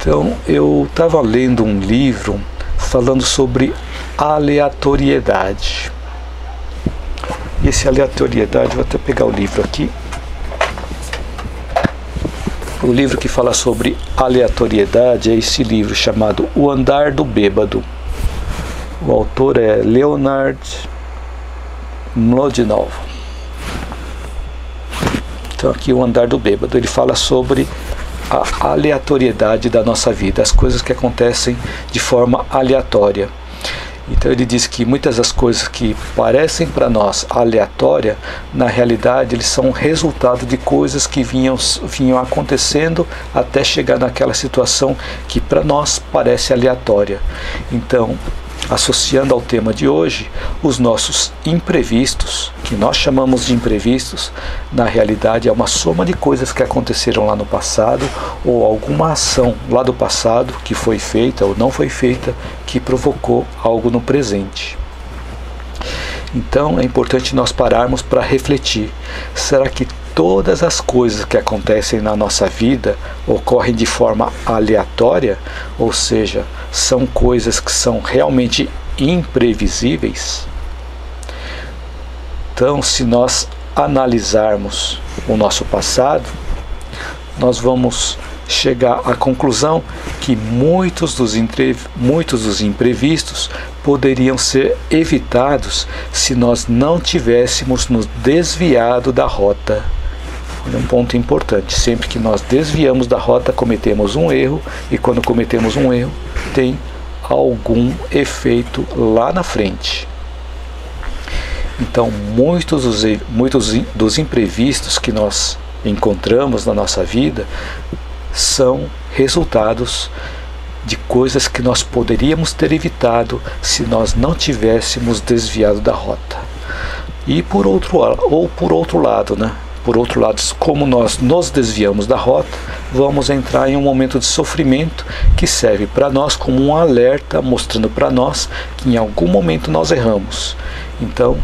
Então, eu estava lendo um livro falando sobre aleatoriedade. E esse aleatoriedade, vou até pegar o livro aqui. O livro que fala sobre aleatoriedade é esse livro chamado O Andar do Bêbado. O autor é Leonard Mlodinow. Então aqui O Andar do Bêbado, ele fala sobre a aleatoriedade da nossa vida, as coisas que acontecem de forma aleatória. Então ele diz que muitas das coisas que parecem para nós aleatórias, na realidade eles são resultado de coisas que vinham acontecendo até chegar naquela situação que para nós parece aleatória. Então, associando ao tema de hoje, os nossos imprevistos, que nós chamamos de imprevistos, na realidade é uma soma de coisas que aconteceram lá no passado, ou alguma ação lá do passado que foi feita ou não foi feita, que provocou algo no presente. Então é importante nós pararmos para refletir. Será que todas as coisas que acontecem na nossa vida ocorrem de forma aleatória? Ou seja, são coisas que são realmente imprevisíveis? Então, se nós analisarmos o nosso passado, nós vamos chegar à conclusão que muitos dos imprevistos poderiam ser evitados se nós não tivéssemos nos desviado da rota. É um ponto importante. Sempre que nós desviamos da rota, cometemos um erro, e quando cometemos um erro, tem algum efeito lá na frente. Então, muitos dos imprevistos que nós encontramos na nossa vida são resultados de coisas que nós poderíamos ter evitado se nós não tivéssemos desviado da rota. E por outro lado, como nós nos desviamos da rota, vamos entrar em um momento de sofrimento que serve para nós como um alerta, mostrando para nós que em algum momento nós erramos. Então,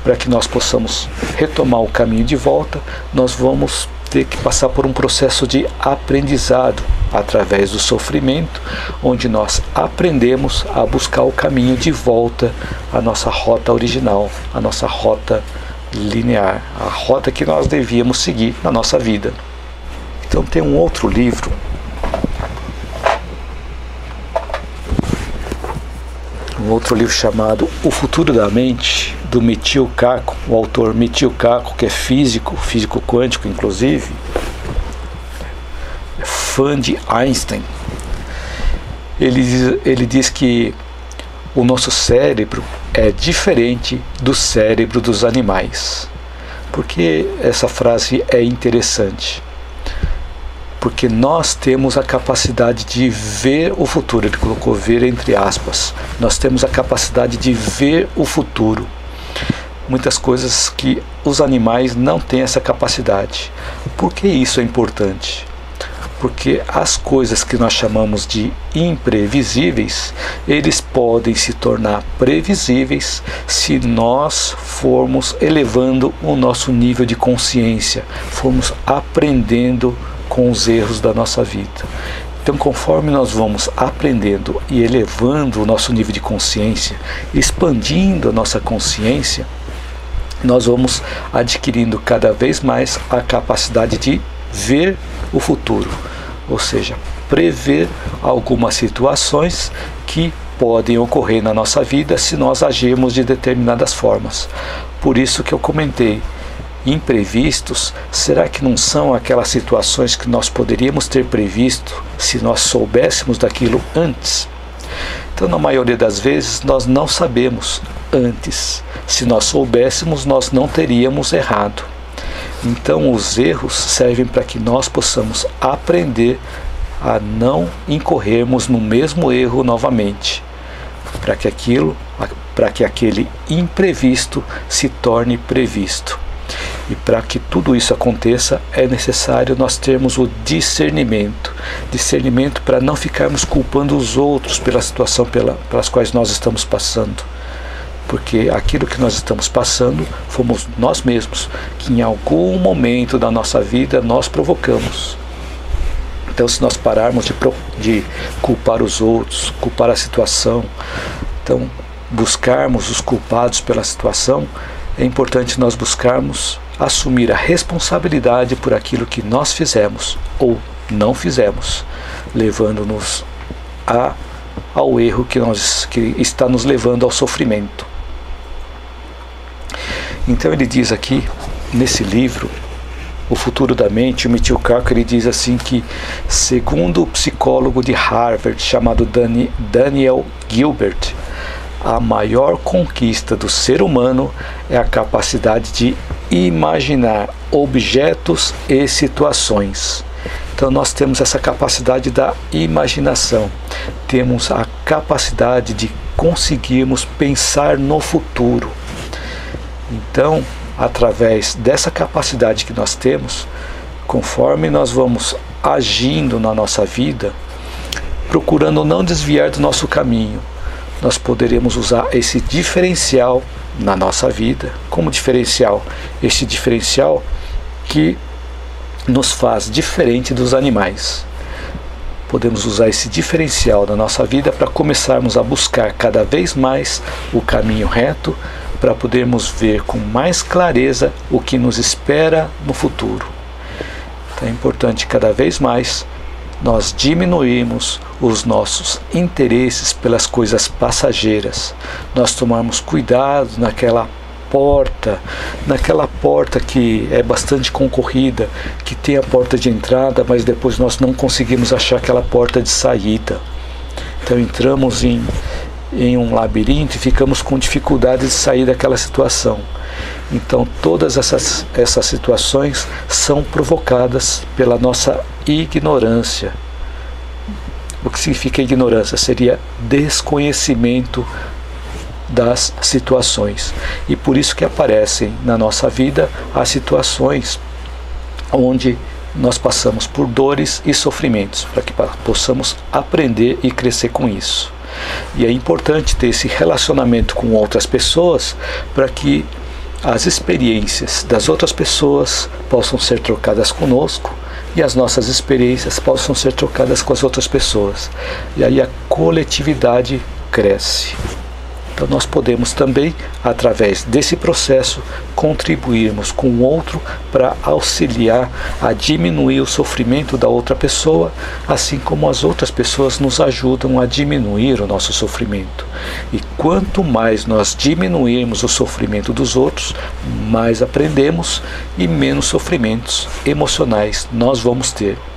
para que nós possamos retomar o caminho de volta, nós vamos ter que passar por um processo de aprendizado através do sofrimento, onde nós aprendemos a buscar o caminho de volta à nossa rota original, à nossa rota linear, a rota que nós devíamos seguir na nossa vida. Então tem um outro livro, chamado O Futuro da Mente, do Michio Kaku. O autor Michio Kaku, que é físico quântico inclusive, é fã de Einstein. Ele diz que o nosso cérebro é diferente do cérebro dos animais. Por que essa frase é interessante? Porque nós temos a capacidade de ver o futuro. Ele colocou ver entre aspas. Nós temos a capacidade de ver o futuro. Muitas coisas que os animais não têm essa capacidade. Por que isso é importante? Porque as coisas que nós chamamos de imprevisíveis, eles podem se tornar previsíveis se nós formos elevando o nosso nível de consciência, formos aprendendo com os erros da nossa vida. Então, conforme nós vamos aprendendo e elevando o nosso nível de consciência, expandindo a nossa consciência, nós vamos adquirindo cada vez mais a capacidade de ver o futuro, ou seja, prever algumas situações que podem ocorrer na nossa vida se nós agirmos de determinadas formas. Por isso que eu comentei, imprevistos, será que não são aquelas situações que nós poderíamos ter previsto se nós soubéssemos daquilo antes? Então, na maioria das vezes, nós não sabemos antes. Se nós soubéssemos, nós não teríamos errado. Então, os erros servem para que nós possamos aprender a não incorrermos no mesmo erro novamente, para que aquele imprevisto se torne previsto. E para que tudo isso aconteça, é necessário nós termos o discernimento para não ficarmos culpando os outros pela situação pelas quais nós estamos passando. Porque aquilo que nós estamos passando fomos nós mesmos, que em algum momento da nossa vida nós provocamos. Então, se nós pararmos de culpar os outros, culpar a situação, então buscarmos os culpados pela situação, é importante nós buscarmos assumir a responsabilidade por aquilo que nós fizemos ou não fizemos, levando-nos ao erro que está nos levando ao sofrimento. Então ele diz aqui, nesse livro, O Futuro da Mente, o Mitchell Kaku, ele diz assim que, segundo o psicólogo de Harvard chamado Daniel Gilbert, a maior conquista do ser humano é a capacidade de imaginar objetos e situações. Então nós temos essa capacidade da imaginação, temos a capacidade de conseguirmos pensar no futuro. Então, através dessa capacidade que nós temos, conforme nós vamos agindo na nossa vida, procurando não desviar do nosso caminho, nós poderemos usar esse diferencial na nossa vida. Como diferencial? Este diferencial que nos faz diferente dos animais. Podemos usar esse diferencial na nossa vida para começarmos a buscar cada vez mais o caminho reto, para podermos ver com mais clareza o que nos espera no futuro. Então é importante cada vez mais nós diminuirmos os nossos interesses pelas coisas passageiras, nós tomarmos cuidado naquela porta que é bastante concorrida, que tem a porta de entrada, mas depois nós não conseguimos achar aquela porta de saída. Então entramos em um labirinto e ficamos com dificuldade de sair daquela situação. Então todas essas situações são provocadas pela nossa ignorância. O que significa ignorância? Seria desconhecimento das situações. E por isso que aparecem na nossa vida as situações onde nós passamos por dores e sofrimentos, para que possamos aprender e crescer com isso. E é importante ter esse relacionamento com outras pessoas para que as experiências das outras pessoas possam ser trocadas conosco e as nossas experiências possam ser trocadas com as outras pessoas. E aí a coletividade cresce. Então nós podemos também, através desse processo, contribuirmos com o outro para auxiliar a diminuir o sofrimento da outra pessoa, assim como as outras pessoas nos ajudam a diminuir o nosso sofrimento. E quanto mais nós diminuirmos o sofrimento dos outros, mais aprendemos e menos sofrimentos emocionais nós vamos ter.